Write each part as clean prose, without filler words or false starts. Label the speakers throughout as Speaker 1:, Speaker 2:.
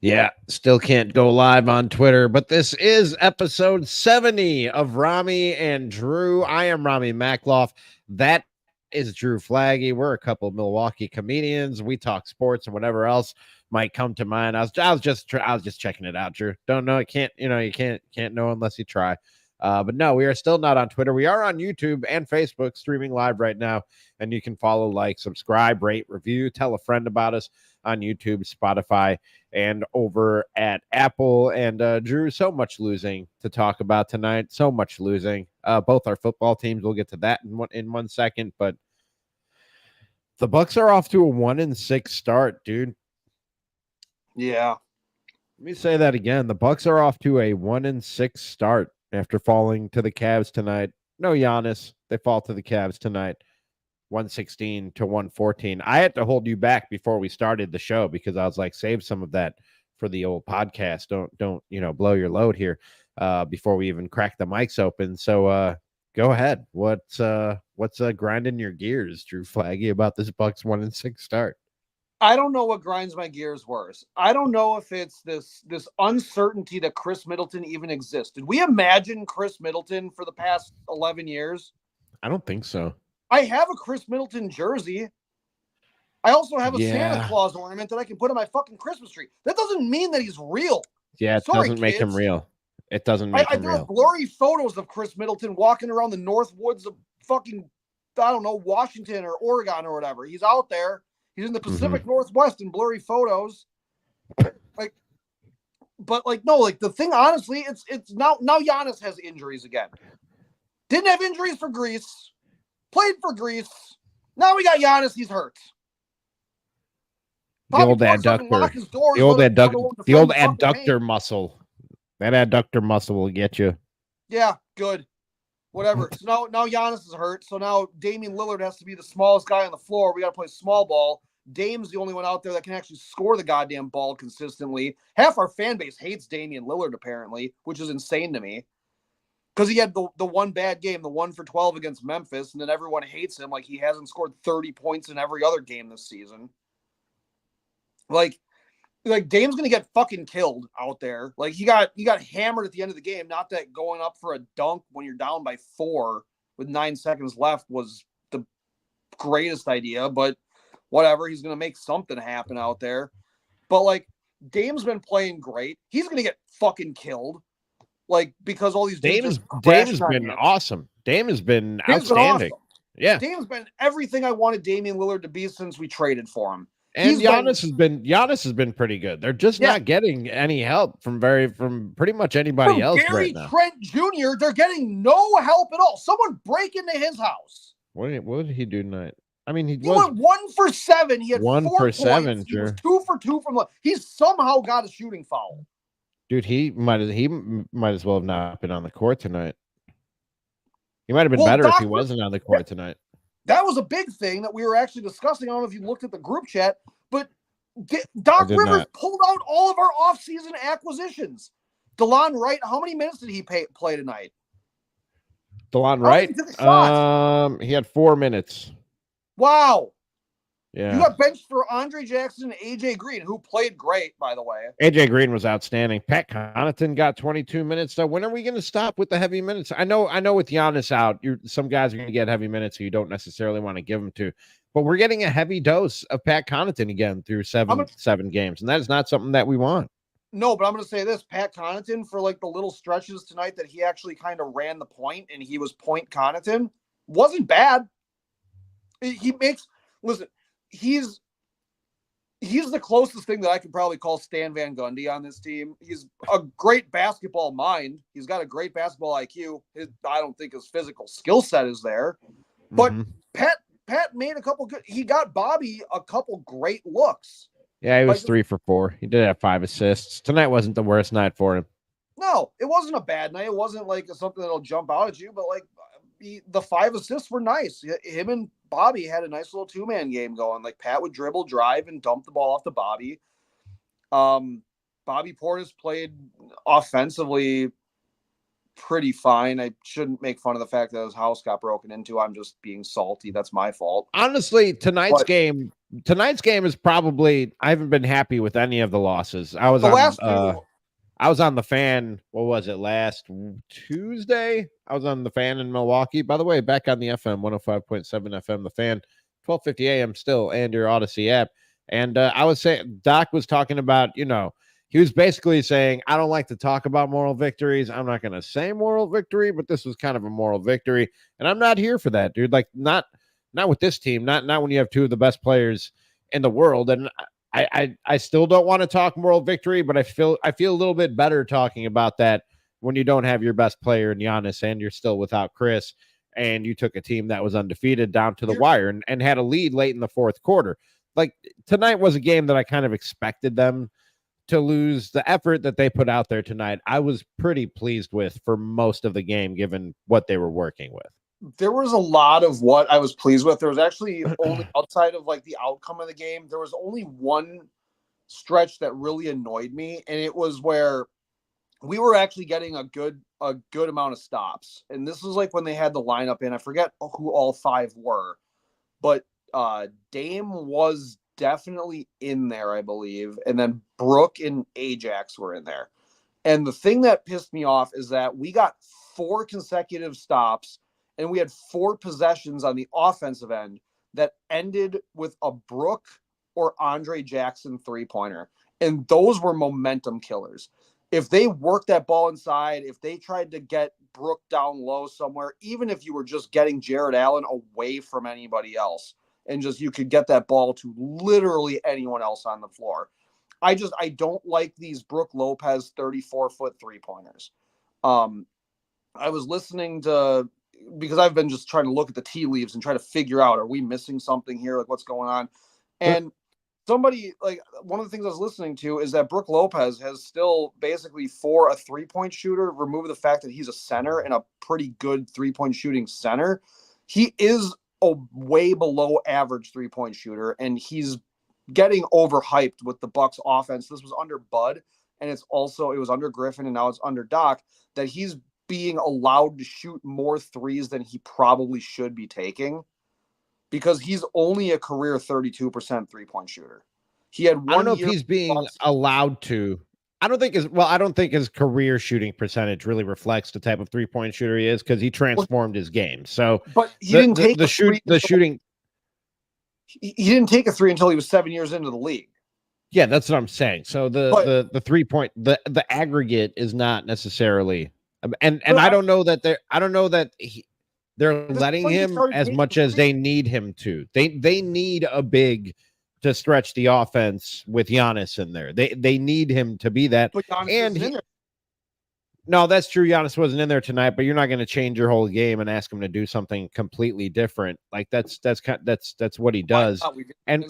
Speaker 1: Yeah, still can't go live on Twitter, but this is episode 70 of Ramie and Drew. I am Ramie Makloff. That is Drew Flaggy. We're a couple of Milwaukee comedians. We talk sports and whatever else might come to mind. I was just checking it out, Drew. Don't know. You can't know unless you try. But no, we are still not on Twitter. We are on YouTube and Facebook, streaming live right now, and you can follow, like, subscribe, rate, review, tell a friend about us on YouTube, Spotify, and over at Apple. And Drew, so much losing to talk about tonight. So much losing. Both our football teams. We'll get to that in 1 second. But the Bucks are off to a 1-6 start, dude.
Speaker 2: Yeah.
Speaker 1: Let me say that again. The Bucks are off to a 1-6 start after falling to the Cavs tonight. No Giannis. They fall to the Cavs tonight. 116 to 114. I had to hold you back before we started the show because I was like, save some of that for the old podcast. Don't blow your load here before we even crack the mics open. So go ahead. What's grinding your gears, Drew Flaggy, about this Bucks 1-6 start?
Speaker 2: I don't know what grinds my gears worse. I don't know if it's this uncertainty that Chris Middleton even exists. Did we imagine Chris Middleton for the past 11 years?
Speaker 1: I don't think so.
Speaker 2: I have a Chris Middleton jersey. I also have a Santa Claus ornament that I can put on my fucking Christmas tree. That doesn't mean that he's real.
Speaker 1: Yeah, it doesn't make him real. It doesn't make him real.
Speaker 2: There are blurry photos of Chris Middleton walking around the North Woods of fucking, I don't know, Washington or Oregon or whatever. He's out there. He's in the Pacific Northwest in blurry photos. The thing, honestly, it's now Giannis has injuries again. Didn't have injuries for Greece. Played for Greece. Now we got Giannis. He's hurt.
Speaker 1: The old adductor. The old adductor muscle. That adductor muscle will get you.
Speaker 2: Yeah, good. Whatever. So now Giannis is hurt. So now Damian Lillard has to be the smallest guy on the floor. We got to play small ball. Dame's the only one out there that can actually score the goddamn ball consistently. Half our fan base hates Damian Lillard, apparently, which is insane to me. Because he had the one bad game, the 1 for 12 against Memphis, and then everyone hates him like he hasn't scored 30 points in every other game this season. Like Dame's gonna get fucking killed out there. Like he got hammered at the end of the game. Not that going up for a dunk when you're down by 4 with 9 seconds left was the greatest idea, but whatever. He's gonna make something happen out there. But like Dame's been playing great. He's gonna get fucking killed. Like, because all these
Speaker 1: Dame's been awesome. Dame has been outstanding.
Speaker 2: Awesome.
Speaker 1: Yeah.
Speaker 2: Dame's been everything I wanted Damian Lillard to be since we traded for him.
Speaker 1: And Giannis has been pretty good. They're just not getting any help from pretty much anybody else right now.
Speaker 2: Trent Jr., they're getting no help at all. Someone break into his house.
Speaker 1: What did he do tonight? I mean, he
Speaker 2: went 1 for 7. He had
Speaker 1: 1
Speaker 2: 4
Speaker 1: for
Speaker 2: points.
Speaker 1: 7.
Speaker 2: He was 2 for 2 from. He somehow got a shooting foul.
Speaker 1: Dude, he might as well have not been on the court tonight. He might have been better if he wasn't on the court tonight.
Speaker 2: That was a big thing that we were actually discussing. I don't know if you looked at the group chat, but Doc Rivers pulled out all of our offseason acquisitions. DeLon Wright, how many minutes did he play tonight?
Speaker 1: DeLon Wright? He had 4 minutes.
Speaker 2: Wow.
Speaker 1: Yeah.
Speaker 2: You got benched for Andre Jackson and AJ Green, who played great, by the way.
Speaker 1: AJ Green was outstanding. Pat Connaughton got 22 minutes. So when are we going to stop with the heavy minutes? I know with Giannis out, some guys are going to get heavy minutes who you don't necessarily want to give them to. But we're getting a heavy dose of Pat Connaughton again through seven games, and that is not something that we want.
Speaker 2: No, but I'm going to say this. Pat Connaughton, for like the little stretches tonight that he actually kind of ran the point and he was point Connaughton, wasn't bad. Listen, he's the closest thing that I could probably call Stan Van Gundy on this team. He's a great basketball mind. He's got a great basketball IQ. I don't think his physical skill set is there. But Pat made a couple good. He got Bobby a couple great looks.
Speaker 1: Yeah, he was 3 for 4. He did have 5 assists. Tonight wasn't the worst night for him.
Speaker 2: No, it wasn't a bad night. It wasn't like something that'll jump out at you, but like the 5 assists were nice. Him and Bobby had a nice little 2-man game going. Like Pat would dribble, drive, and dump the ball off to Bobby. Bobby Portis played offensively pretty fine. I shouldn't make fun of the fact that his house got broken into. I'm just being salty. That's my fault.
Speaker 1: Honestly, tonight's game tonight's game is probably, I haven't been happy with any of the losses.
Speaker 2: The last two,
Speaker 1: I was on the Fan. What was it, last Tuesday? I was on the Fan in Milwaukee. By the way, back on the FM 105.7 FM, the Fan, 12:50 a.m. still, and your Odyssey app. And I was saying, Doc was talking about, he was basically saying, I don't like to talk about moral victories. I'm not going to say moral victory, but this was kind of a moral victory, and I'm not here for that, dude. Like, not with this team. Not when you have two of the best players in the world. And I still don't want to talk moral victory, but I feel a little bit better talking about that when you don't have your best player in Giannis and you're still without Chris, and you took a team that was undefeated down to the wire and had a lead late in the fourth quarter. Like, tonight was a game that I kind of expected them to lose. The effort that they put out there tonight, I was pretty pleased with for most of the game, given what they were working with.
Speaker 2: There was a lot of what I was pleased with. There was actually only, outside of like the outcome of the game, there was only one stretch that really annoyed me, and it was where we were actually getting a good amount of stops. And this was like when they had the lineup in. I forget who all five were, but Dame was definitely in there, I believe, and then Brooke and Ajax were in there. And the thing that pissed me off is that we got 4 consecutive stops, and we had 4 possessions on the offensive end that ended with a Brooke or Andre Jackson three-pointer. And those were momentum killers. If they worked that ball inside, if they tried to get Brooke down low somewhere, even if you were just getting Jared Allen away from anybody else, and just you could get that ball to literally anyone else on the floor. I don't like these Brooke Lopez 34-foot three-pointers. I was listening to, because I've been just trying to look at the tea leaves and try to figure out, are we missing something here? Like, what's going on? And somebody, like, one of the things I was listening to is that Brooke Lopez has still basically, for a three-point shooter, remove the fact that he's a center and a pretty good three-point shooting center, he is a way below average three-point shooter, and he's getting overhyped with the Bucks offense. This was under Bud, and it was under Griffin, and now it's under Doc, that he's being allowed to shoot more threes than he probably should be taking, because he's only a career 32% three-point shooter. He had 1 year.
Speaker 1: I don't know if he's being allowed to. I don't think his career shooting percentage really reflects the type of three-point shooter he is, because he transformed his game. So,
Speaker 2: but he didn't take
Speaker 1: the shooting.
Speaker 2: He didn't take a three until he was 7 years into the league.
Speaker 1: Yeah, that's what I'm saying. So the 3-point, the aggregate is not necessarily, and I don't know that they're letting him as much as they need him to. They need a big to stretch the offense with Giannis in there. They need him to be that.
Speaker 2: But Giannis isn't in there.
Speaker 1: No, that's true. Giannis wasn't in there tonight, but you're not going to change your whole game and ask him to do something completely different. Like, that's what he does. And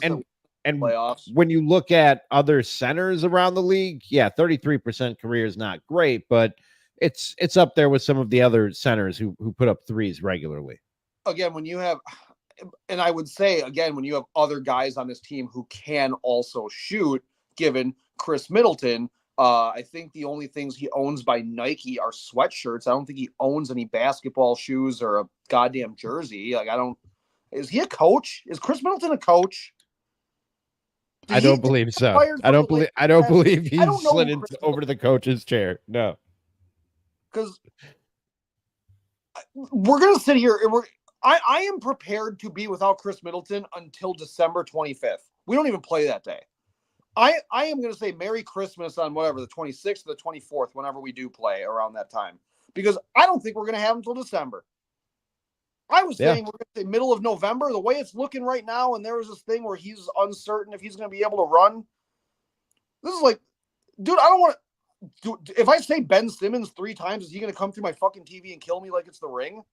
Speaker 2: playoffs.
Speaker 1: When you look at other centers around the league, yeah, 33% career is not great, but it's up there with some of the other centers who put up threes regularly.
Speaker 2: Again, when you have, and I would say, again, when you have other guys on this team who can also shoot, given Chris Middleton, I think the only things he owns by Nike are sweatshirts. I don't think he owns any basketball shoes or a goddamn jersey. Like, is he a coach? Is Chris Middleton a coach?
Speaker 1: I don't believe so. I don't believe he's slid over to the coach's chair. No.
Speaker 2: Because we're going to sit here and I am prepared to be without Chris Middleton until December 25th. We don't even play that day. I am going to say Merry Christmas on whatever, the 26th or the 24th, whenever we do play around that time. Because I don't think we're going to have him until December. I was saying we're going to say middle of November, the way it's looking right now, and there was this thing where he's uncertain if he's going to be able to run. This is like, dude, I don't want to. If I say Ben Simmons 3 times, is he going to come through my fucking TV and kill me like it's The Ring?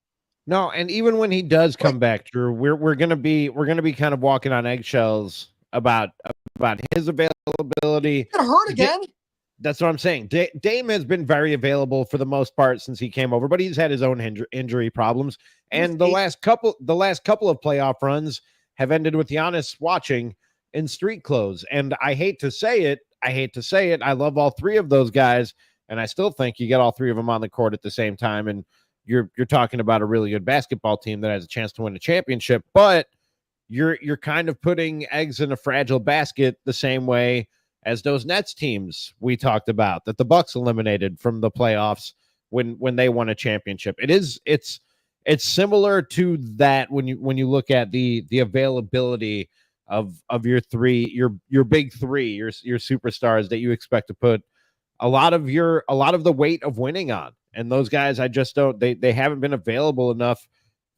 Speaker 1: No, and even when he does come back, Drew, we're gonna be kind of walking on eggshells about his availability.
Speaker 2: Get hurt again.
Speaker 1: That's what I'm saying. Dame has been very available for the most part since he came over, but he's had his own injury problems. And the last couple of playoff runs have ended with Giannis watching in street clothes. And I hate to say it. I love all 3 of those guys, and I still think you get all 3 of them on the court at the same time, and you're talking about a really good basketball team that has a chance to win a championship. But you're kind of putting eggs in a fragile basket the same way as those Nets teams we talked about that the Bucks eliminated from the playoffs when they won a championship. It's similar to that when you look at the availability of your big three, your superstars that you expect to put a lot of the weight of winning on. And those guys, I just don't, they haven't been available enough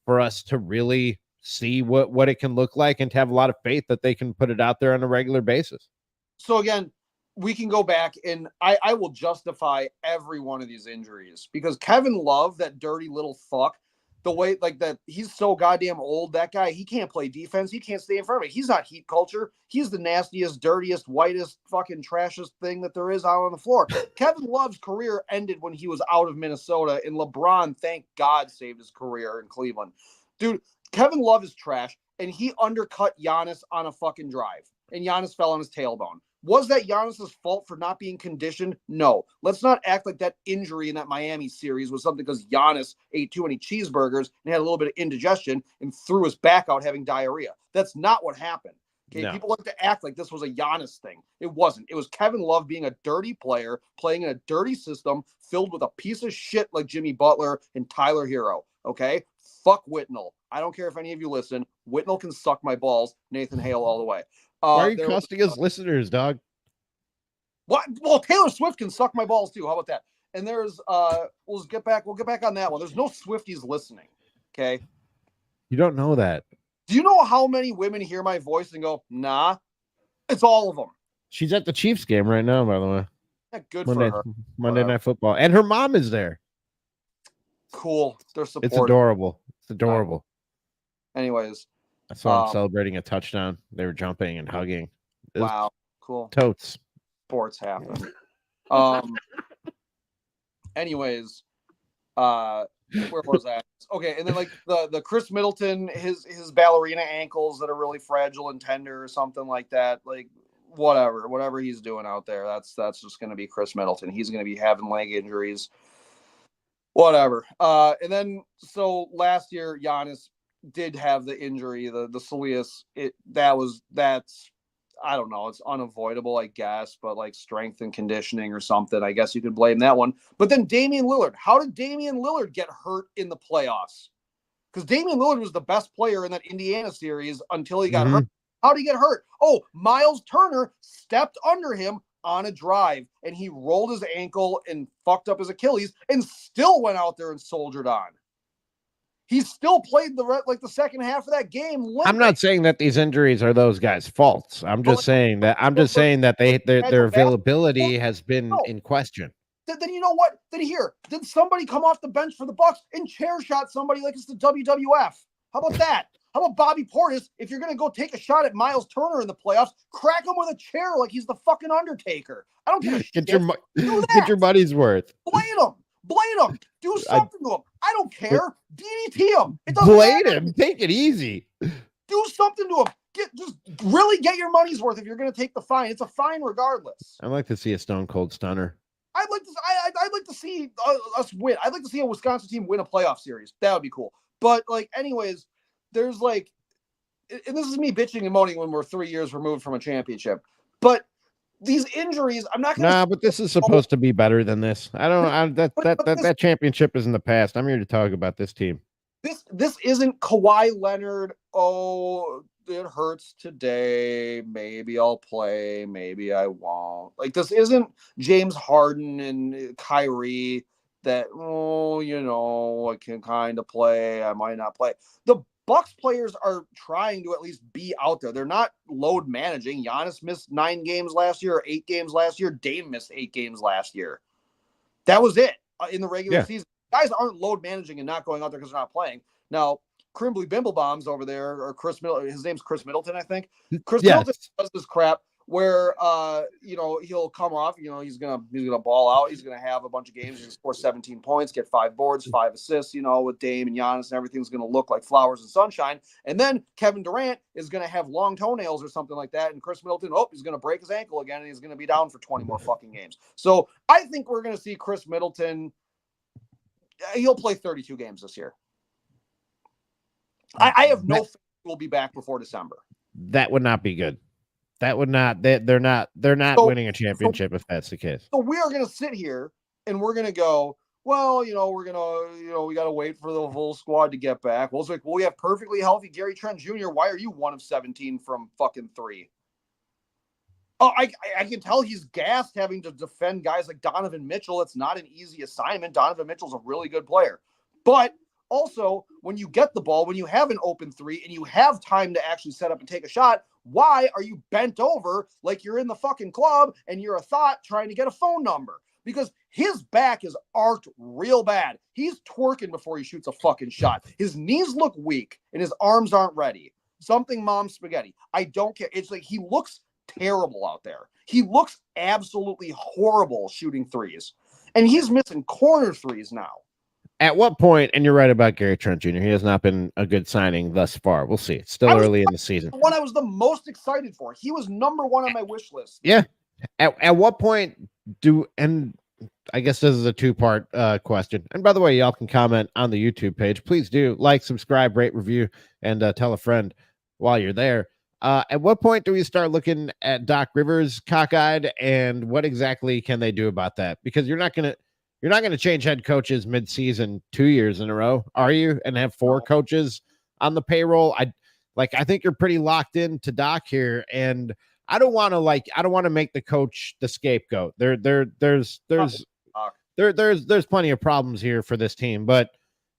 Speaker 1: for us to really see what it can look like and to have a lot of faith that they can put it out there on a regular basis.
Speaker 2: So again, we can go back and I will justify every one of these injuries because Kevin Love, that dirty little fuck, the way like that, he's so goddamn old. That guy, he can't play defense. He can't stay in front of it. He's not heat culture. He's the nastiest, dirtiest, whitest, fucking trashiest thing that there is out on the floor. Kevin Love's career ended when he was out of Minnesota, and LeBron, thank God, saved his career in Cleveland. Dude, Kevin Love is trash, and he undercut Giannis on a fucking drive, and Giannis fell on his tailbone. Was that Giannis's fault for not being conditioned? No. Let's not act like that injury in that Miami series was something because Giannis ate too many cheeseburgers and had a little bit of indigestion and threw his back out having diarrhea. That's not what happened. Okay, no. People like to act like this was a Giannis thing. It wasn't. It was Kevin Love being a dirty player, playing in a dirty system filled with a piece of shit like Jimmy Butler and Tyler Hero. Okay? Fuck Whitnell. I don't care if any of you listen. Whitnell can suck my balls. Nathan Hale all the way.
Speaker 1: Why are you costing us listeners, dog?
Speaker 2: What? Well, Taylor Swift can suck my balls too. How about that? And there's we'll get back on that one. There's no Swifties listening. Okay.
Speaker 1: You don't know that.
Speaker 2: Do you know how many women hear my voice and go, nah? It's all of them.
Speaker 1: She's at the Chiefs game right now, by the way.
Speaker 2: Yeah, good for her.
Speaker 1: Monday Night Football. And her mom is there.
Speaker 2: Cool. They're supportive.
Speaker 1: It's adorable. It's adorable.
Speaker 2: Anyways.
Speaker 1: I saw them celebrating a touchdown. They were jumping and hugging.
Speaker 2: Wow. Cool.
Speaker 1: Totes.
Speaker 2: Sports happen. Anyways, where was that? Okay, and then like the Chris Middleton, his ballerina ankles that are really fragile and tender or something like that. Like whatever he's doing out there, that's just going to be Chris Middleton. He's going to be having leg injuries. Whatever. And then so last year Giannis did have the injury, the soleus. That's I don't know. It's unavoidable, I guess, but like strength and conditioning or something. I guess you could blame that one. But then Damian Lillard. How did Damian Lillard get hurt in the playoffs? Because Damian Lillard was the best player in that Indiana series until he got hurt. How did he get hurt? Oh, Miles Turner stepped under him on a drive, and he rolled his ankle and fucked up his Achilles and still went out there and soldiered on. He still played the second half of that game. Limping.
Speaker 1: I'm not saying that these injuries are those guys' faults. I'm just saying that their availability has been in question.
Speaker 2: Then you know what? Did somebody come off the bench for the Bucks and chair shot somebody like it's the WWF? How about that? How about Bobby Portis? If you're gonna go take a shot at Miles Turner in the playoffs, crack him with a chair like he's the fucking Undertaker. I don't give a shit.
Speaker 1: Get your money's worth.
Speaker 2: Blade him. Do something to him. I don't care. DDT him. It doesn't
Speaker 1: blade
Speaker 2: matter.
Speaker 1: him. Take it easy.
Speaker 2: Do something to him. Just really get your money's worth if you're going to take the fine. It's a fine regardless.
Speaker 1: I'd like to see a Stone Cold Stunner.
Speaker 2: I'd like to see us win. I'd like to see a Wisconsin team win a playoff series. That would be cool. But like, anyways, there's like, and this is me bitching and moaning when we're 3 years removed from a championship. But these injuries, I'm not going to.
Speaker 1: Nah, but this is supposed to be better than this. That championship is in the past. I'm here to talk about this team.
Speaker 2: This isn't Kawhi Leonard. Oh, it hurts today. Maybe I'll play. Maybe I won't. Like, this isn't James Harden and Kyrie that, I can kind of play. I might not play. The Bucks players are trying to at least be out there. They're not load managing. Giannis missed 9 games last year, or 8 games last year. Dame missed 8 games last year. That was it in the regular season. Guys aren't load managing and not going out there because they're not playing. Now, Crimbly Bimblebombs over there, or Chris Middleton, his name's Chris Middleton, I think. Chris Middleton does this crap where he'll come off, he's gonna ball out, he's gonna have a bunch of games, he's gonna score 17 points, get 5 boards, 5 assists, with Dame and Giannis, and everything's gonna look like flowers and sunshine. And then Kevin Durant is gonna have long toenails or something like that, and Chris Middleton, he's gonna break his ankle again, and he's gonna be down for 20 more fucking games. So I think we're gonna see Chris Middleton. He'll play 32 games this year. I have no faith will be back before December.
Speaker 1: That would not be good. That would not. They're not winning a championship if that's the case.
Speaker 2: So we are going to sit here and we're going to go, well, we're going to, we got to wait for the full squad to get back. Well, it's like, well, we have perfectly healthy Gary Trent Jr. Why are you 1 of 17 from fucking 3? Oh, I can tell he's gassed having to defend guys like Donovan Mitchell. It's not an easy assignment. Donovan Mitchell's a really good player. But also, when you get the ball, when you have an open 3 and you have time to actually set up and take a shot, why are you bent over like you're in the fucking club and you're a thought trying to get a phone number? Because his back is arced real bad. He's twerking before he shoots a fucking shot. His knees look weak and his arms aren't ready. Something mom spaghetti. I don't care. It's like he looks terrible out there. He looks absolutely horrible shooting threes. And he's missing corner threes now.
Speaker 1: At what point, and you're right about Gary Trent Jr., he has not been a good signing thus far. We'll see. It's still early in the season.
Speaker 2: The one I was the most excited for. He was number 1 on my wish list.
Speaker 1: Yeah. At what point and I guess this is a 2-part question. And by the way, y'all can comment on the YouTube page. Please do like, subscribe, rate, review, and tell a friend while you're there. At what point do we start looking at Doc Rivers cockeyed, and what exactly can they do about that? Because you're not gonna change head coaches mid-season 2 years in a row, are you? And have 4 coaches on the payroll. I think you're pretty locked into Doc here, and I don't want to make the coach the scapegoat. There's plenty of problems here for this team, but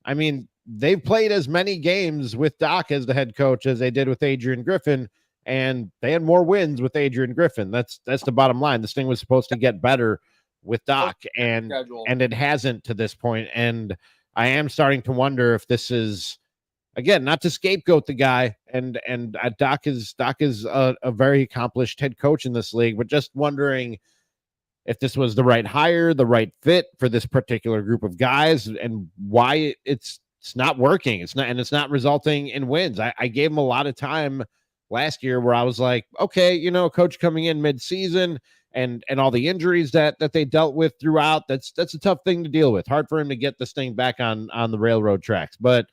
Speaker 1: I mean, they've played as many games with Doc as the head coach as they did with Adrian Griffin, and they had more wins with Adrian Griffin. That's the bottom line. This thing was supposed to get better with Doc, and it hasn't to this point. And I am starting to wonder if this is, again, not to scapegoat the guy, and Doc is a very accomplished head coach in this league, but just wondering if this was the right hire, the right fit for this particular group of guys, and why it's not working. It's not resulting in wins. I gave him a lot of time last year where I was like, okay, coach coming in mid-season and all the injuries that they dealt with throughout, that's a tough thing to deal with. Hard for him to get this thing back on the railroad tracks. But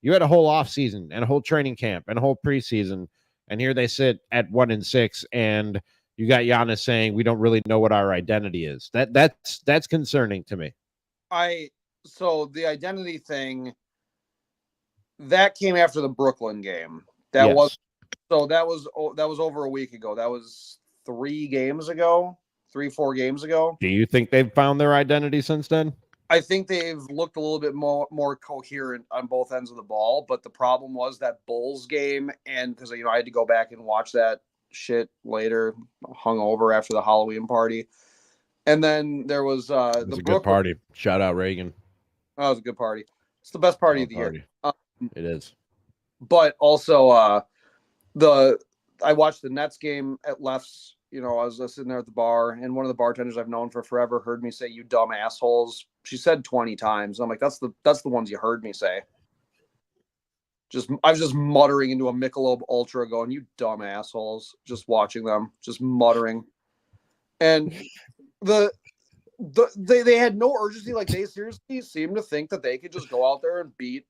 Speaker 1: you had a whole off season and a whole training camp and a whole preseason, and here they sit at 1-6, and you got Giannis saying we don't really know what our identity is. That's concerning to me.
Speaker 2: So the identity thing that came after the Brooklyn game. That was over a week ago. That was 4 games ago.
Speaker 1: Do you think they've found their identity since then?
Speaker 2: I think they've looked a little bit more coherent on both ends of the ball, but the problem was that Bulls game, and because I had to go back and watch that shit later, hungover after the Halloween party, and then there was
Speaker 1: it was a good party. Shout out Reagan.
Speaker 2: Oh, it was a good party. It's the best party of the year.
Speaker 1: It is.
Speaker 2: But also, I watched the Nets game at Left's. I was sitting there at the bar, and one of the bartenders I've known for forever heard me say, "You dumb assholes." She said 20 times. I'm like, that's the ones you heard me say. I was just muttering into a Michelob Ultra, going, "You dumb assholes." Just watching them, just muttering, and they had no urgency. Like, they seriously seemed to think that they could just go out there and beat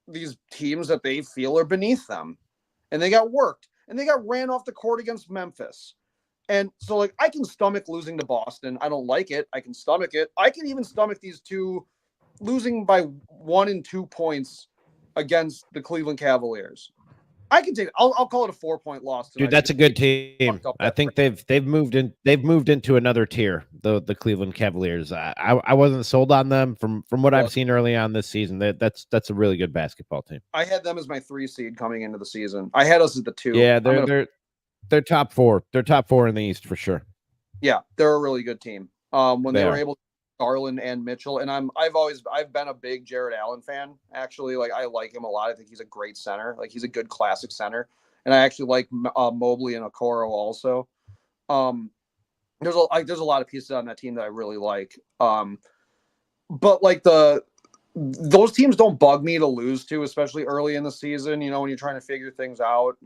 Speaker 2: these teams that they feel are beneath them, and they got worked, and they got ran off the court against Memphis. And so, I can stomach losing to Boston. I don't like it. I can stomach it. I can even stomach these two losing by 1 and 2 points against the Cleveland Cavaliers. I can take it. I'll call it a 4-point loss tonight.
Speaker 1: Dude, that's a good team. I think they've moved into another tier. The Cleveland Cavaliers. I wasn't sold on them from what I've seen early on this season. That's a really good basketball team.
Speaker 2: I had them as my 3 seed coming into the season. I had us as the 2.
Speaker 1: Yeah, they're top 4. They're top 4 in the East for sure.
Speaker 2: Yeah, they're a really good team. When they were able to Garland and Mitchell, and I've been a big Jared Allen fan. Actually, I like him a lot. I think he's a great center. He's a good classic center, and I actually like Mobley and Okoro also. There's a lot of pieces on that team that I really like. But those teams don't bug me to lose to, especially early in the season. When you're trying to figure things out,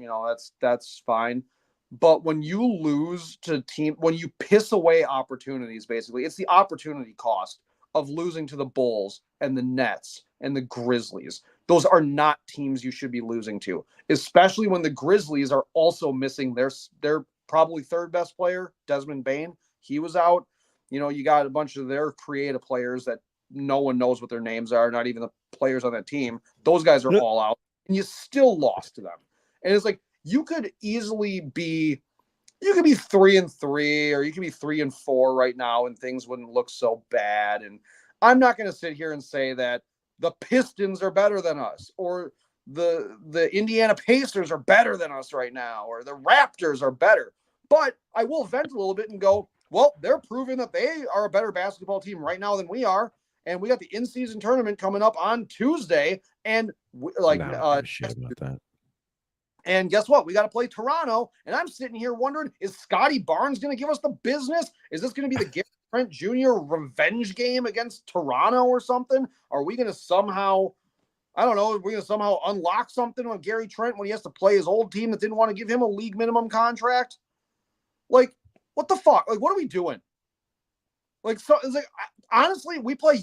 Speaker 2: that's fine. But when you lose to when you piss away opportunities, basically, it's the opportunity cost of losing to the Bulls and the Nets and the Grizzlies, Those are not teams you should be losing to, especially when the Grizzlies are also missing their probably third best player, Desmond Bane. He was out. You got a bunch of their creative players that no one knows what their names are, not even the players on that team. Those guys are all out, and you still lost to them. And it's like you could be 3-3, or you could be 3-4 right now, and things wouldn't look so bad. And I'm not going to sit here and say that the Pistons are better than us, or the Indiana Pacers are better than us right now, or the Raptors are better. But I will vent a little bit and go, well, they're proving that they are a better basketball team right now than we are. And we got the in-season tournament coming up on Tuesday. And
Speaker 1: shit about that.
Speaker 2: And guess what? We got to play Toronto. And I'm sitting here wondering, is Scotty Barnes going to give us the business? Is this going to be the Gary Trent Jr. revenge game against Toronto or something? Are we going to somehow, I don't know, are we going to somehow unlock something on Gary Trent when he has to play his old team that didn't want to give him a league minimum contract? Like, what the fuck? Like, what are we doing? Like, so it's like, honestly, we play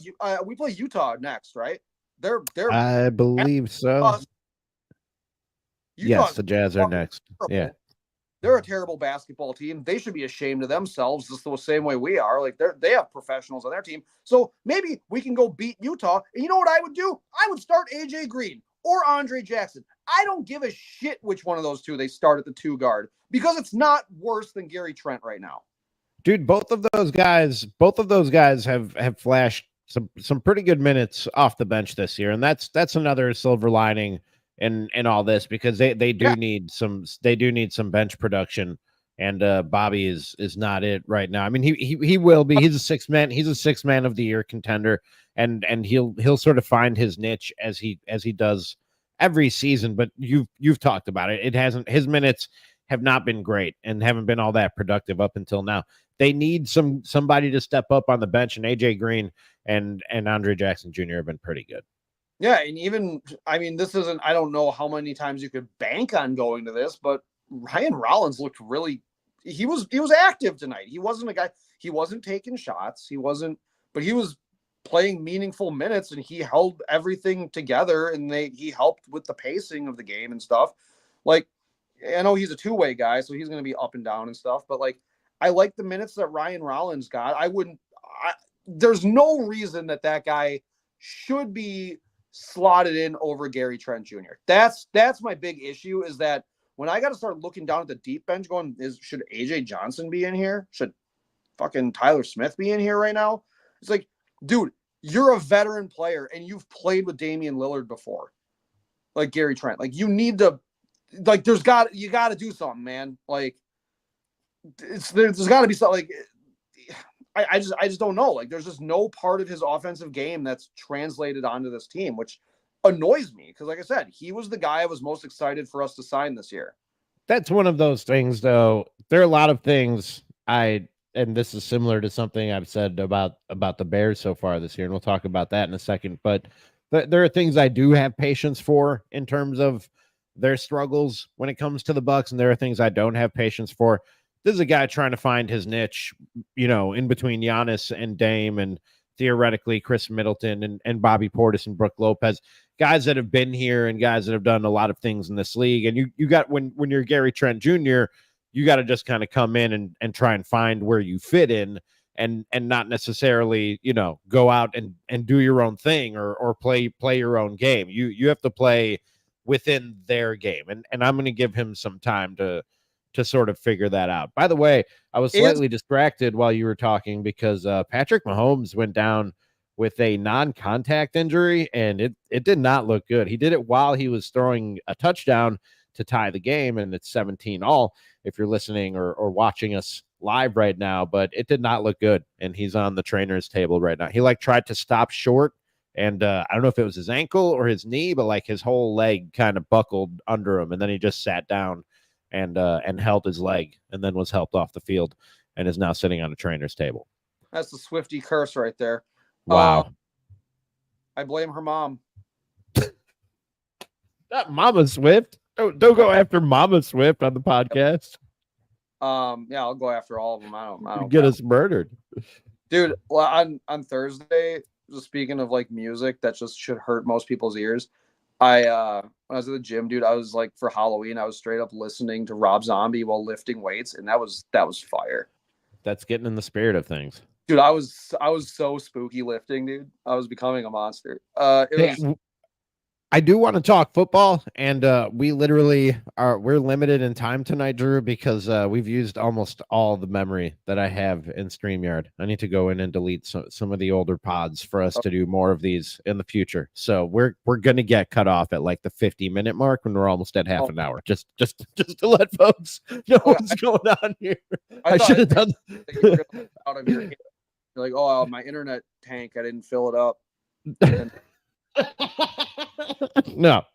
Speaker 2: Utah next, right?
Speaker 1: I believe so. Yes, the Jazz are next.
Speaker 2: Terrible.
Speaker 1: Yeah.
Speaker 2: They're a terrible basketball team. They should be ashamed of themselves just the same way we are. Like, they have professionals on their team. So maybe we can go beat Utah. And you know what I would do? I would start AJ Green or Andre Jackson. I don't give a shit which one of those two they start at the 2 guard, because it's not worse than Gary Trent right now.
Speaker 1: Dude, both of those guys have flashed some pretty good minutes off the bench this year. And that's another silver lining in all this, because they do need some bench production, and Bobby is not it right now. I mean, he will be. He's a 6 man. He's a 6 man of the year contender, and he'll sort of find his niche as he does every season. But you've talked about it. His minutes have not been great and haven't been all that productive up until now. They need somebody to step up on the bench, and AJ Green and Andre Jackson Jr. have been pretty good.
Speaker 2: Yeah, and even, I mean, this isn't, I don't know how many times you could bank on going to this, but Ryan Rollins looked really, he was active tonight. He wasn't a guy, he wasn't taking shots, but he was playing meaningful minutes, and he held everything together, and he helped with the pacing of the game and stuff. Like, I know he's a two-way guy, so he's going to be up and down and stuff, but like, I like the minutes that Ryan Rollins got. There's no reason that guy should be slotted in over Gary Trent Jr. That's my big issue, is that when I got to start looking down at the deep bench going, should AJ Johnson be in here? Should fucking Tyler Smith be in here right now? It's like, dude, you're a veteran player and you've played with Damian Lillard before. Like Gary Trent. Like, you need to, like, you got to do something, man. Like, there's got to be something. Like, I just don't know. Like, there's just no part of his offensive game that's translated onto this team, which annoys me, because, like I said, he was the guy I was most excited for us to sign this year.
Speaker 1: That's one of those things, though. There are a lot of things and this is similar to something I've said about the Bears so far this year, and we'll talk about that in a second. But there are things I do have patience for in terms of their struggles when it comes to the Bucks, and there are things I don't have patience for. This is a guy trying to find his niche, in between Giannis and Dame, and theoretically Chris Middleton and Bobby Portis and Brook Lopez, guys that have been here and guys that have done a lot of things in this league. And you got, when you're Gary Trent Jr., you got to just kind of come in and try and find where you fit in, and not necessarily, go out and do your own thing or play your own game. You have to play within their game. And I'm going to give him some time to sort of figure that out. By the way, I was slightly distracted while you were talking, because Patrick Mahomes went down with a non-contact injury, and it did not look good. He did it while he was throwing a touchdown to tie the game, and it's 17-all if you're listening or watching us live right now, but it did not look good, and he's on the trainer's table right now. He tried to stop short, and I don't know if it was his ankle or his knee, but like his whole leg kind of buckled under him, and then he just sat down and held his leg, and then was helped off the field, and is now sitting on a trainer's table.
Speaker 2: That's the Swiftie curse right there.
Speaker 1: Wow.
Speaker 2: I blame her mom.
Speaker 1: Not Mama Swift. Don't go after Mama Swift on the podcast.
Speaker 2: Yeah, I'll go after all of them. I don't
Speaker 1: get us murdered.
Speaker 2: Dude, well, on Thursday, speaking of like music that just should hurt most people's ears, When I was at the gym, dude, I was like for Halloween, I was straight up listening to Rob Zombie while lifting weights, and that was fire.
Speaker 1: That's getting in the spirit of things.
Speaker 2: Dude, I was so spooky lifting, dude. I was becoming a monster. It
Speaker 1: Hey,
Speaker 2: was
Speaker 1: I do want to talk football, and we literally we're limited in time tonight, Drew, because we've used almost all the memory that I have in StreamYard. I need to go in and delete some of the older pods for us to do more of these in the future. So we're gonna get cut off at like the 50-minute mark when we're almost at half an hour. Just to let folks know what's going on here. I should have done
Speaker 2: that you were gonna out of your head. You're like, oh, my internet tank, I didn't fill it up. And
Speaker 1: No,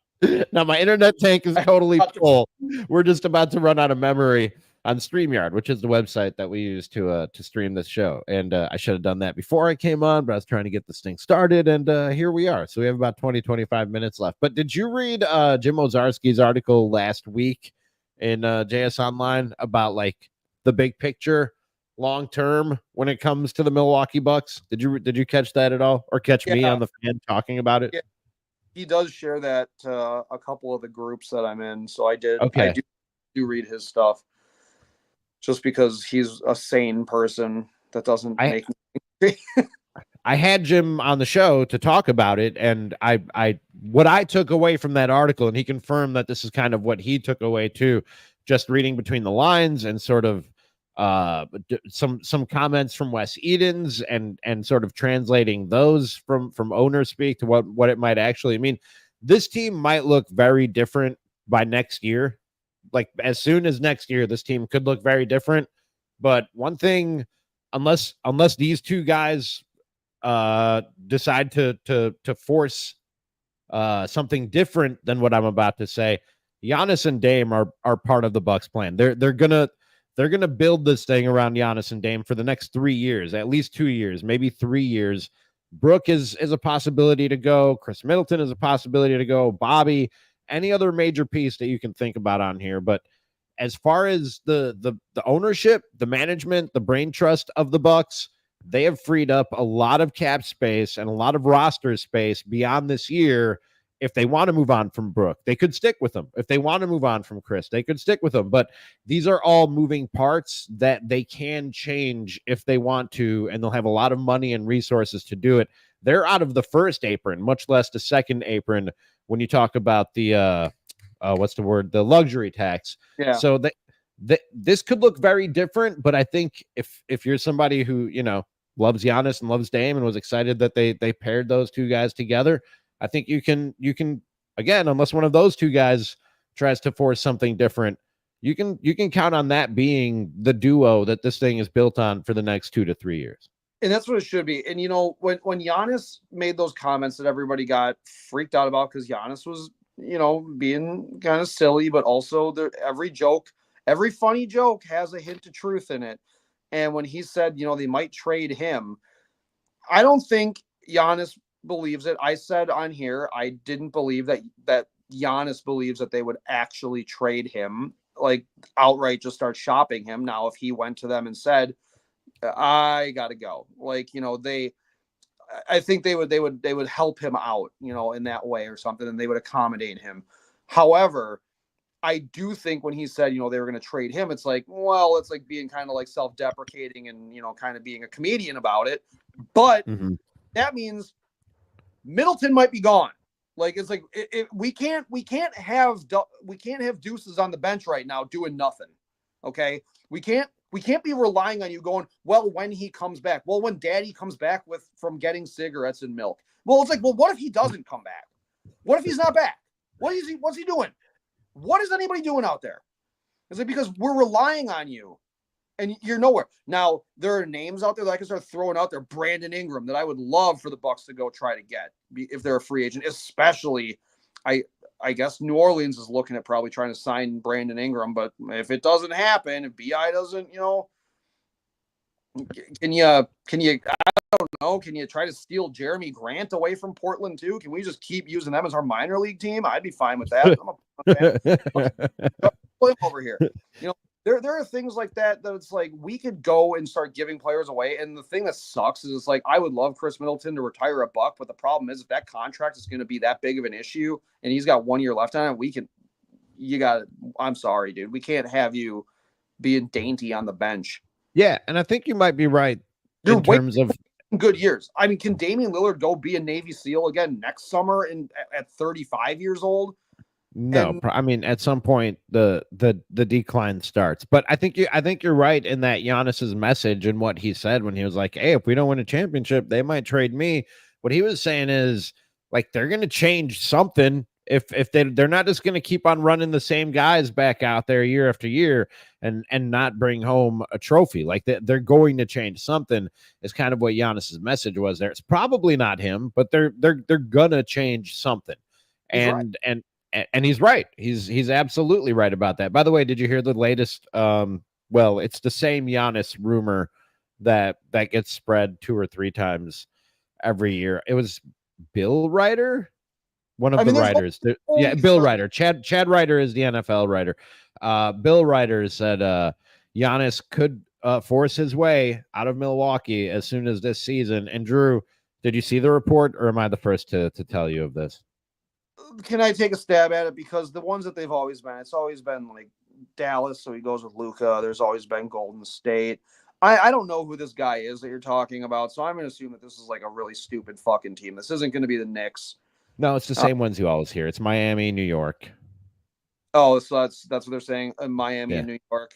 Speaker 1: my internet tank is totally full. We're just about to run out of memory on StreamYard, which is the website that we use to stream this show. And I should have done that before I came on, but I was trying to get this thing started, and here we are. So we have about 25 minutes left. But did you read Jim Ozarski's article last week in JS Online about like the big picture? Long term when it comes to the Milwaukee Bucks. Did you catch that at all, or catch me on the fan talking about it?
Speaker 2: Yeah, he does share that a couple of the groups that I'm in, so I did.
Speaker 1: Okay.
Speaker 2: I do read his stuff, just because he's a sane person that doesn't make me.
Speaker 1: I had Jim on the show to talk about it, and what I took away from that article, and he confirmed that this is kind of what he took away too, just reading between the lines and sort of some comments from Wes Edens and sort of translating those from owner speak to what it might actually mean. This team might look very different by next year. Like as soon as next year, this team could look very different. But one thing, unless these two guys decide to force something different than what I'm about to say, Giannis and Dame are part of the Bucks plan. They're gonna build this thing around Giannis and Dame for the next 3 years, at least 2 years, maybe 3 years. Brook is a possibility to go. Chris Middleton is a possibility to go. Bobby, any other major piece that you can think about on here. But as far as the ownership, the management, the brain trust of the Bucks, they have freed up a lot of cap space and a lot of roster space beyond this year. If they want to move on from Brook, they could stick with them. If they want to move on from Chris, they could stick with them. But these are all moving parts that they can change if they want to, and they'll have a lot of money and resources to do it. They're out of the first apron, much less the second apron when you talk about the what's the word? The luxury tax.
Speaker 2: Yeah.
Speaker 1: So this could look very different, but I think if you're somebody who, loves Giannis and loves Dame and was excited that they paired those two guys together, I think you can again, unless one of those two guys tries to force something different, you can count on that being the duo that this thing is built on for the next 2 to 3 years.
Speaker 2: And that's what it should be. And when Giannis made those comments that everybody got freaked out about, because Giannis was, being kind of silly, but also every funny joke has a hint of truth in it. And when he said, they might trade him, I don't think Giannis believes it. I said on here, I didn't believe that Giannis believes that they would actually trade him, like outright just start shopping him. Now, if he went to them and said, I gotta go, I think they would help him out, in that way or something, and they would accommodate him. However, I do think when he said, they were going to trade him, it's like, well, it's like being kind of like self-deprecating and, kind of being a comedian about it. But that means Middleton might be gone. Like, it's like we can't have deuces on the bench right now doing nothing. Okay, we can't be relying on you going, well, when he comes back, well, when Daddy comes back from getting cigarettes and milk. Well, it's like, well, what if he doesn't come back? What if he's not back? What's he doing? What is anybody doing out there? It's like, because we're relying on you and you're nowhere. Now, there are names out there that I can start throwing out there. Brandon Ingram, that I would love for the Bucks to go try to get if they're a free agent, especially I guess New Orleans is looking at probably trying to sign Brandon Ingram, but if it doesn't happen, if BI doesn't, can you, I don't know, can you try to steal Jeremy Grant away from Portland too? Can we just keep using them as our minor league team? I'd be fine with that. I'm a fan. Over here. There are things like that it's like we could go and start giving players away. And the thing that sucks is it's like I would love Chris Middleton to retire a buck, but the problem is if that contract is going to be that big of an issue and he's got 1 year left on it, I'm sorry, dude. We can't have you being dainty on the bench.
Speaker 1: Yeah, and I think you might be right
Speaker 2: You're
Speaker 1: in terms of
Speaker 2: good years. I mean, can Damian Lillard go be a Navy SEAL again next summer at 35 years old?
Speaker 1: no. I mean, at some point the decline starts. But I think you're right in that Giannis's message and what he said when he was like, "Hey, if we don't win a championship, they might trade me." What he was saying is like they're going to change something if they're not just going to keep on running the same guys back out there year after year and not bring home a trophy. Like they're going to change something is kind of what Giannis's message was there. It's probably not him, but they're gonna change something.
Speaker 2: He's right.
Speaker 1: And he's right. He's absolutely right about that. By the way, did you hear the latest? Well, it's the same Giannis rumor that gets spread 2 or 3 times every year. It was Bill Ryder, one of the writers. Yeah, Bill Ryder. Chad Ryder is the NFL writer. Bill Ryder said Giannis could force his way out of Milwaukee as soon as this season. And Drew, did you see the report, or am I the first to tell you of this?
Speaker 2: Can I take a stab at it? Because the ones that they've always been, it's always been like Dallas, so he goes with Luka. There's always been Golden State. I don't know who this guy is that you're talking about, so I'm going to assume that this is like a really stupid fucking team. This isn't going to be the Knicks.
Speaker 1: No, it's the same ones you always hear. It's Miami, New York.
Speaker 2: Oh, so that's what they're saying. Miami and New York.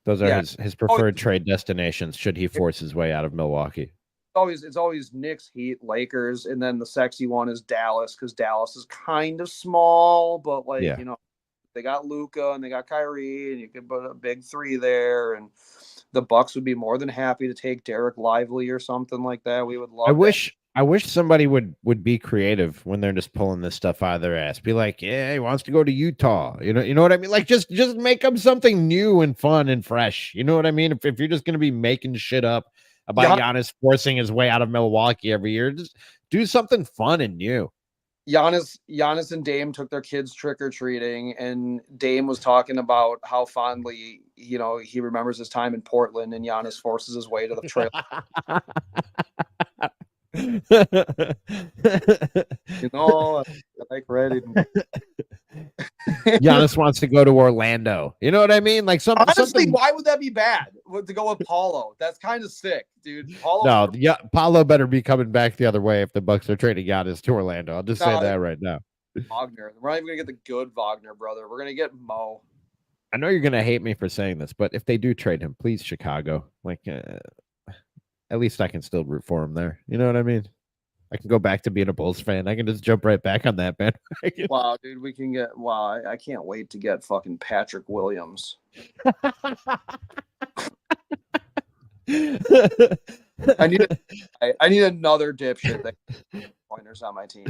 Speaker 1: Those are his preferred trade destinations should he force his way out of Milwaukee.
Speaker 2: It's always Knicks, Heat, Lakers, and then the sexy one is Dallas because Dallas is kind of small, but they got Luka and they got Kyrie, and you could put a big 3 there, and the Bucks would be more than happy to take Derek Lively or something like that. We would love.
Speaker 1: I wish somebody would be creative when they're just pulling this stuff out of their ass. Be like, yeah, he wants to go to Utah. You know what I mean? Like just make up something new and fun and fresh. You know what I mean? If you're just gonna be making shit up about Giannis forcing his way out of Milwaukee every year, just do something fun and new.
Speaker 2: Giannis and Dame took their kids trick-or-treating, and Dame was talking about how fondly, he remembers his time in Portland, and Giannis forces his way to the trail. Like ready.
Speaker 1: Giannis wants to go to Orlando. You know what I mean? Like
Speaker 2: honestly, why would that be bad? To go with Paulo? That's kind of sick, dude.
Speaker 1: Paulo better be coming back the other way if the Bucks are trading Giannis to Orlando. I'll just say that right now.
Speaker 2: Wagner. We're not even gonna get the good Wagner brother. We're gonna get Mo.
Speaker 1: I know you're gonna hate me for saying this, but if they do trade him, please Chicago. Like, at least I can still root for him there. You know what I mean? I can go back to being a Bulls fan. I can just jump right back on that bandwagon.
Speaker 2: Wow, dude, we can get. Wow, I can't wait to get fucking Patrick Williams. I need another dipshit that pointers on my team.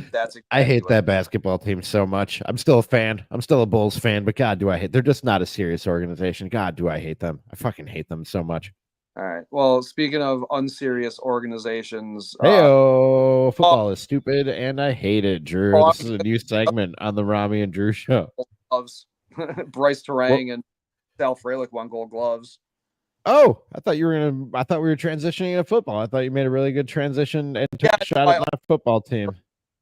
Speaker 1: I hate that basketball team so much. I'm still a fan. I'm still a Bulls fan, but God, do I hate? They're just not a serious organization. God, do I hate them? I fucking hate them so much.
Speaker 2: All right. Well, speaking of unserious organizations,
Speaker 1: football is stupid, and I hate it, Drew. This is a new segment on the Ramie and Drew show.
Speaker 2: Gloves. Bryce Terang and Sal Frelick won Gold Gloves.
Speaker 1: Oh, I thought we were transitioning to football. I thought you made a really good transition and took a shot at my football team.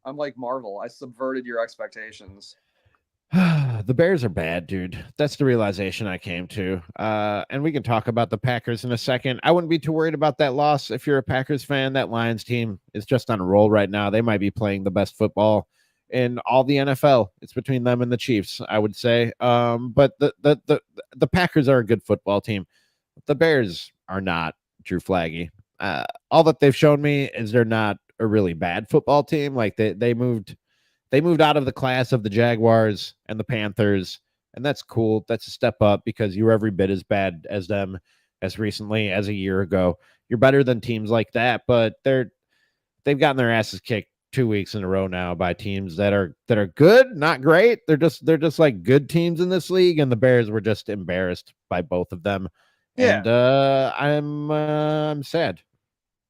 Speaker 2: I'm like Marvel. I subverted your expectations.
Speaker 1: The Bears are bad, dude. That's the realization I came to. And we can talk about the Packers in a second. I wouldn't be too worried about that loss. If you're a Packers fan, that Lions team is just on a roll right now. They might be playing the best football in all the NFL. It's between them and the Chiefs, I would say. But the Packers are a good football team. The Bears are not, Drew Flaggy. All that they've shown me is they're not a really bad football team. Like they moved out of the class of the Jaguars and the Panthers, and that's cool. That's a step up because you're every bit as bad as them as recently as a year ago. You're better than teams like that, but they've gotten their asses kicked 2 weeks in a row now by teams that are good, not great. They're just like good teams in this league, and the Bears were just embarrassed by both of them. Yeah. And I'm sad.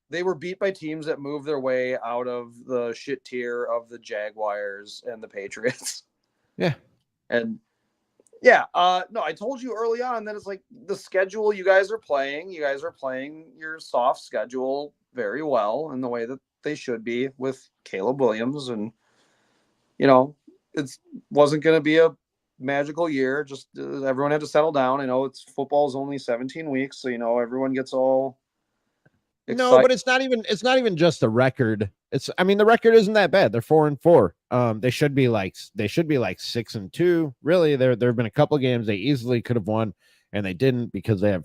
Speaker 2: They were beat by teams that moved their way out of the shit tier of the Jaguars and the Patriots.
Speaker 1: Yeah.
Speaker 2: And Yeah. No, I told you early on that it's like the schedule you guys are playing. You guys are playing your soft schedule very well in the way that they should be with Caleb Williams, and you know, it's wasn't going to be a magical year. Just everyone had to settle down. I know it's football's only 17 weeks, so everyone gets all
Speaker 1: No,
Speaker 2: excited.
Speaker 1: but it's not even just the record. I mean, the record isn't that bad. They're 4-4. They should be like 6-2. Really, there have been a couple games they easily could have won, and they didn't because they have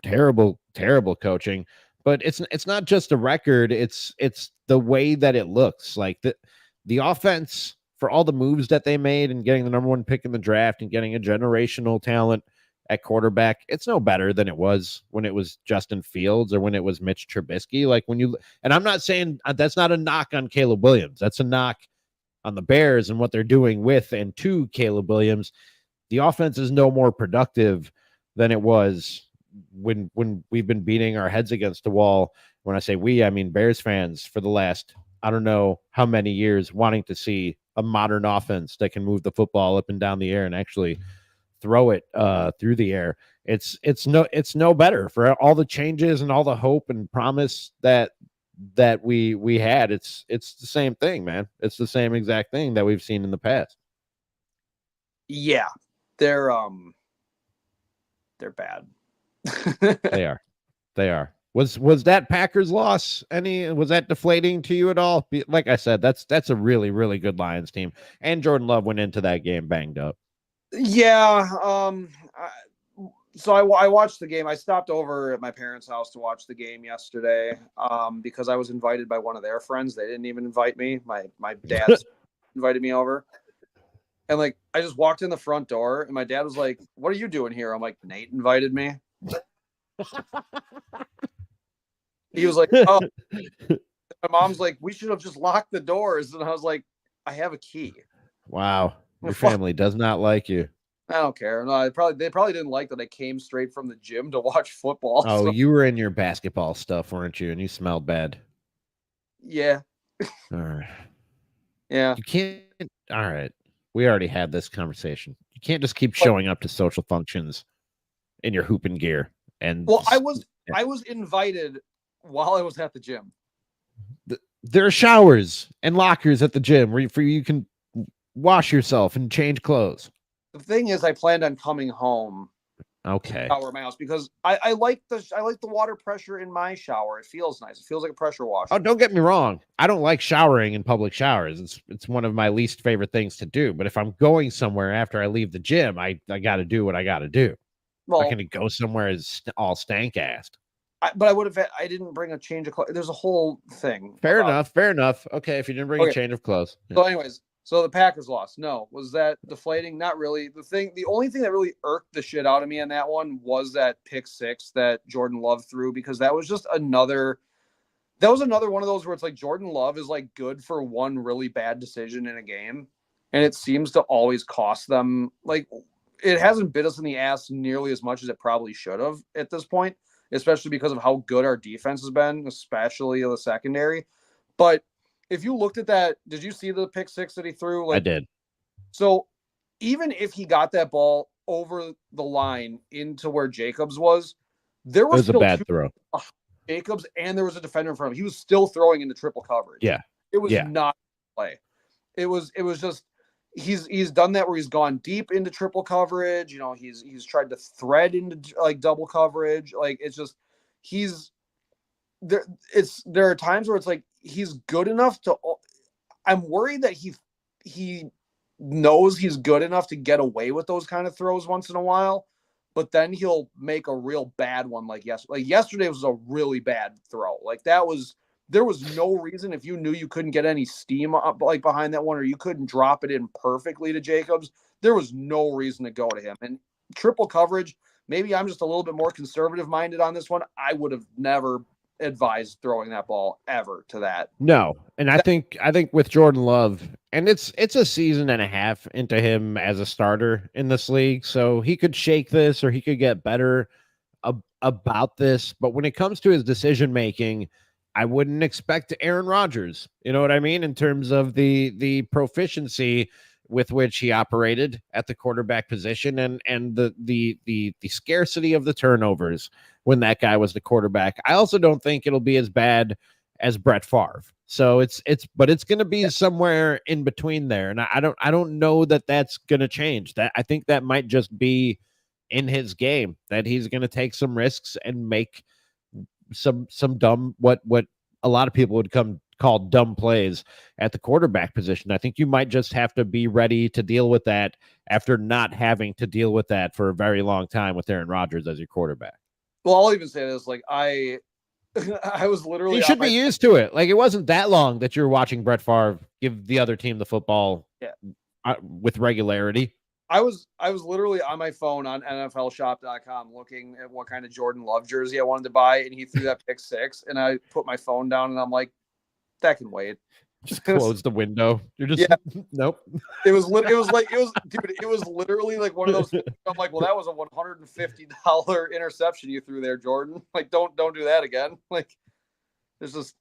Speaker 1: terrible, terrible coaching. But it's not just the record, it's the way that it looks. Like the offense, for all the moves that they made and getting the number one pick in the draft and getting a generational talent at quarterback, it's no better than it was when it was Justin Fields or when it was Mitch Trubisky. Like and I'm not saying that's not a knock on Caleb Williams. That's a knock on the Bears and what they're doing with and to Caleb Williams. The offense is no more productive than it was when we've been beating our heads against the wall. When I say we, I mean Bears fans for the last, I don't know how many years, wanting to see a modern offense that can move the football up and down the air and actually throw it through the air. It's no better for all the changes and all the hope and promise that we had. It's the same thing, man. It's the same exact thing that we've seen in the past.
Speaker 2: Yeah, they're bad.
Speaker 1: They are. They are. Was that Packers loss was that deflating to you at all? Like I said, that's a really, really good Lions team. And Jordan Love went into that game banged up.
Speaker 2: Yeah. So I watched the game. I stopped over at my parents' house to watch the game yesterday because I was invited by one of their friends. They didn't even invite me. My dad's invited me over. And like I just walked in the front door and my dad was like, "What are you doing here?" I'm like, "Nate invited me." He was like, "Oh." My mom's like, "We should have just locked the doors." And I was like, "I have a key."
Speaker 1: Wow. Your family does not like you.
Speaker 2: I don't care. No, they probably didn't like that I came straight from the gym to watch football.
Speaker 1: Oh,
Speaker 2: So.
Speaker 1: you were in your basketball stuff, weren't you? And you smelled bad.
Speaker 2: Yeah.
Speaker 1: All right.
Speaker 2: Yeah.
Speaker 1: You can't. All right. We already had this conversation. You can't just keep showing up to social functions in your hooping gear. And
Speaker 2: well, I was invited while I was at the gym.
Speaker 1: There are showers and lockers at the gym where you can wash yourself and change clothes.
Speaker 2: The thing is, I planned on coming home.
Speaker 1: Okay.
Speaker 2: Shower my house because I like the water pressure in my shower. It feels nice. It feels like a pressure washer.
Speaker 1: Oh, don't get me wrong. I don't like showering in public showers. It's one of my least favorite things to do. But if I'm going somewhere after I leave the gym, I got to do what I got to do.
Speaker 2: Well,
Speaker 1: I'm not going to go somewhere as all stank-assed.
Speaker 2: But I didn't bring a change of clothes. There's a whole thing.
Speaker 1: Fair enough. Okay, if you didn't bring a change of clothes.
Speaker 2: Yeah. So anyways, so the Packers lost. No, was that deflating? Not really. The only thing that really irked the shit out of me on that one was that pick six that Jordan Love threw, because that was another one of those where it's like Jordan Love is like good for one really bad decision in a game, and it seems to always cost them. Like, it hasn't bit us in the ass nearly as much as it probably should have at this point, especially because of how good our defense has been, especially the secondary. But if you looked at that, did you see the pick six that he threw?
Speaker 1: I did.
Speaker 2: So even if he got that ball over the line into where Jacobs was, there was
Speaker 1: still a bad throw.
Speaker 2: Jacobs and there was a defender in front of him. He was still throwing into triple coverage.
Speaker 1: Yeah.
Speaker 2: It was not play. It was just he's done that where he's gone deep into triple coverage. He's tried to thread into like double coverage. Like, it's just he's there. There are times where it's like he's good enough to. I'm worried that he knows he's good enough to get away with those kind of throws once in a while, but then he'll make a real bad one like yesterday. Like, yesterday was a really bad throw. Like, there was no reason, if you knew you couldn't get any steam up like behind that one, or you couldn't drop it in perfectly to Jacobs, there was no reason to go to him. And triple coverage, maybe I'm just a little bit more conservative minded on this one. I would have never advised throwing that ball ever to that.
Speaker 1: No. And I think with Jordan Love, and it's a season and a half into him as a starter in this league, so he could shake this or he could get better about this. But when it comes to his decision making, I wouldn't expect Aaron Rodgers. You know what I mean? In terms of the proficiency with which he operated at the quarterback position, and the scarcity of the turnovers when that guy was the quarterback. I also don't think it'll be as bad as Brett Favre. So it's going to be somewhere in between there, and I don't know that that's going to change. That I think that might just be in his game, that he's going to take some risks and make some dumb, what a lot of people would call dumb plays at the quarterback position. I think you might just have to be ready to deal with that after not having to deal with that for a very long time with Aaron Rodgers as your quarterback.
Speaker 2: Well, I'll even say this, like I was literally.
Speaker 1: You should be used to it. Like, it wasn't that long that you're watching Brett Favre give the other team the football with regularity.
Speaker 2: I was literally on my phone on NFLshop.com looking at what kind of Jordan Love jersey I wanted to buy, and he threw that pick six, and I put my phone down, and I'm like, that can wait.
Speaker 1: Just close the window. You're just nope.
Speaker 2: It was literally like one of those things. I'm like, well, that was a $150 interception you threw there, Jordan. Like, don't do that again. Like, that's just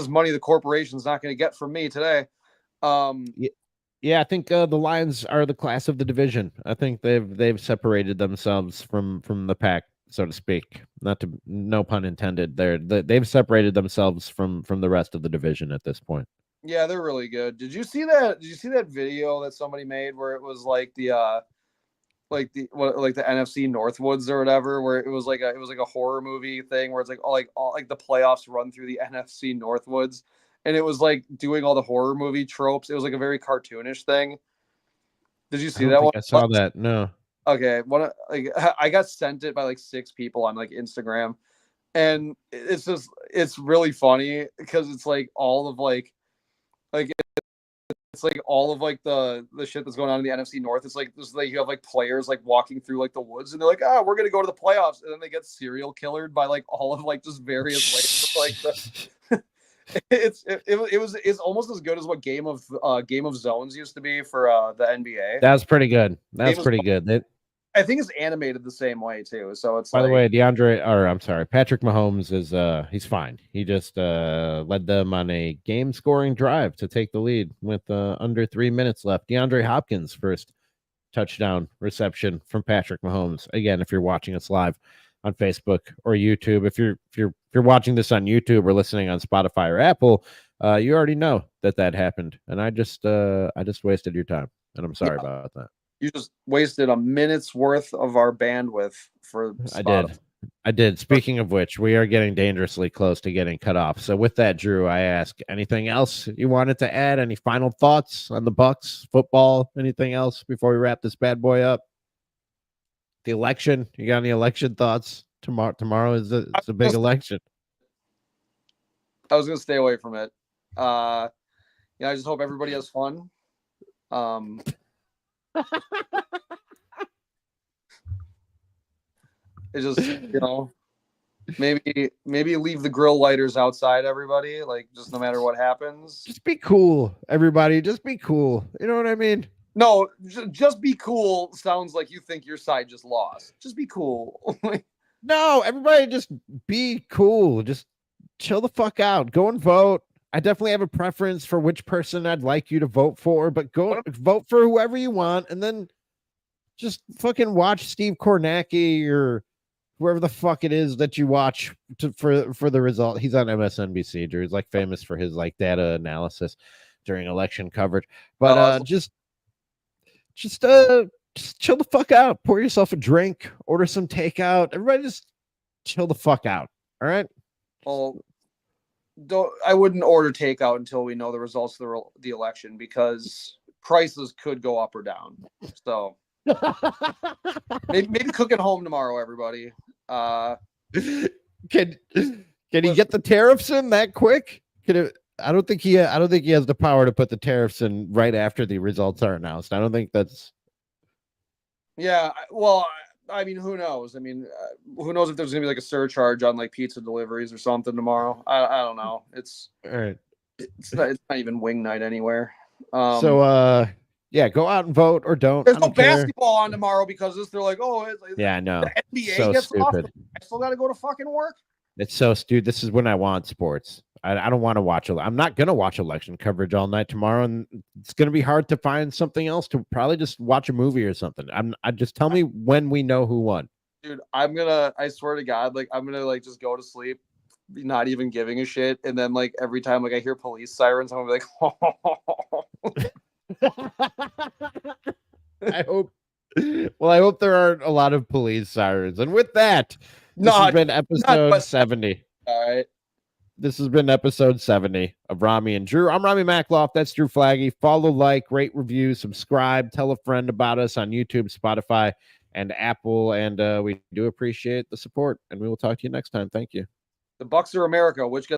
Speaker 2: money the corporation's not going to get from me today.
Speaker 1: Yeah, I think the Lions are the class of the division. I think they've separated themselves from the pack, so to speak. No pun intended. They've separated themselves from the rest of the division at this point.
Speaker 2: Yeah, they're really good. Did you see that video that somebody made where it was like the NFC Northwoods or whatever, where it was like a horror movie thing where it's all the playoffs run through the NFC Northwoods, and it was like doing all the horror movie tropes. It was like a very cartoonish thing. Did you see that one?
Speaker 1: I saw that. No.
Speaker 2: Okay, I got sent it by like 6 people on like Instagram, and it's really funny because it's like all of it's like all of like the shit that's going on in the NFC North. It's like you have like players like walking through like the woods, and they're like, we're gonna go to the playoffs, and then they get serial killered by like all of like just various layers of, like it's almost as good as what Game of Zones used to be for the NBA.
Speaker 1: That was pretty good. That's pretty good.
Speaker 2: I think it's animated the same way too. So it's
Speaker 1: by the way, Patrick Mahomes is he's fine. He just led them on a game scoring drive to take the lead with under 3 minutes left. DeAndre Hopkins' first touchdown reception from Patrick Mahomes. Again, if you're watching us live on Facebook or YouTube, if you're watching this on YouTube or listening on Spotify or Apple, you already know that happened, and I just wasted your time, and I'm sorry about that.
Speaker 2: You just wasted a minute's worth of our bandwidth for Spotify.
Speaker 1: I did. Speaking of which, we are getting dangerously close to getting cut off. So with that, Drew, I ask, anything else you wanted to add? Any final thoughts on the Bucs, football, anything else before we wrap this bad boy up? The election, you got any election thoughts? Tomorrow is a big election.
Speaker 2: I was going to stay away from it. I just hope everybody has fun. It's just, maybe leave the grill lighters outside, everybody, like, just no matter what happens.
Speaker 1: Just be cool, everybody. Just be cool. You know what I mean?
Speaker 2: No, just be cool sounds like you think your side just lost. Just be cool.
Speaker 1: No, everybody just be cool. Just chill the fuck out. Go and vote. I definitely have a preference for which person I'd like you to vote for, but go vote for whoever you want, and then just fucking watch Steve Kornacki or whoever the fuck it is that you watch for the result. He's on MSNBC. Drew's like famous for his like data analysis during election coverage. But just chill the fuck out. Pour yourself a drink. Order some takeout. Everybody just chill the fuck out. All right.
Speaker 2: Well, I wouldn't order takeout until we know the results of the election, because prices could go up or down. So maybe cook at home tomorrow, everybody.
Speaker 1: Can he get the tariffs in that quick? I don't think he has the power to put the tariffs in right after the results are announced. I don't think that's.
Speaker 2: Yeah, well, I mean, who knows? I mean, who knows if there's gonna be like a surcharge on like pizza deliveries or something tomorrow? I don't know. It's
Speaker 1: all right.
Speaker 2: It's not even wing night anywhere.
Speaker 1: Yeah, go out and vote or don't.
Speaker 2: There's no basketball on tomorrow because they're like,
Speaker 1: yeah, I know.
Speaker 2: The NBA
Speaker 1: so
Speaker 2: gets
Speaker 1: stupid.
Speaker 2: off. I still got to go to fucking work.
Speaker 1: It's so stupid. This is when I want sports. I don't want to watch it. I'm not going to watch election coverage all night tomorrow, and it's going to be hard to find something else to probably just watch a movie or something. I just tell me when we know who won.
Speaker 2: Dude, I swear to God, like I'm gonna like just go to sleep, not even giving a shit, and then like every time like I hear police sirens, I'm gonna be like,
Speaker 1: I hope. Well, I hope there aren't a lot of police sirens. And with that, this has been episode 70.
Speaker 2: All right.
Speaker 1: This has been episode 70 of Ramie and Drew. I'm Ramie Mackloff. That's Drew Flaggy. Follow, like, rate, review, subscribe, tell a friend about us on YouTube, Spotify, and Apple. And we do appreciate the support. And we will talk to you next time. Thank you.
Speaker 2: The Bucks are America. Which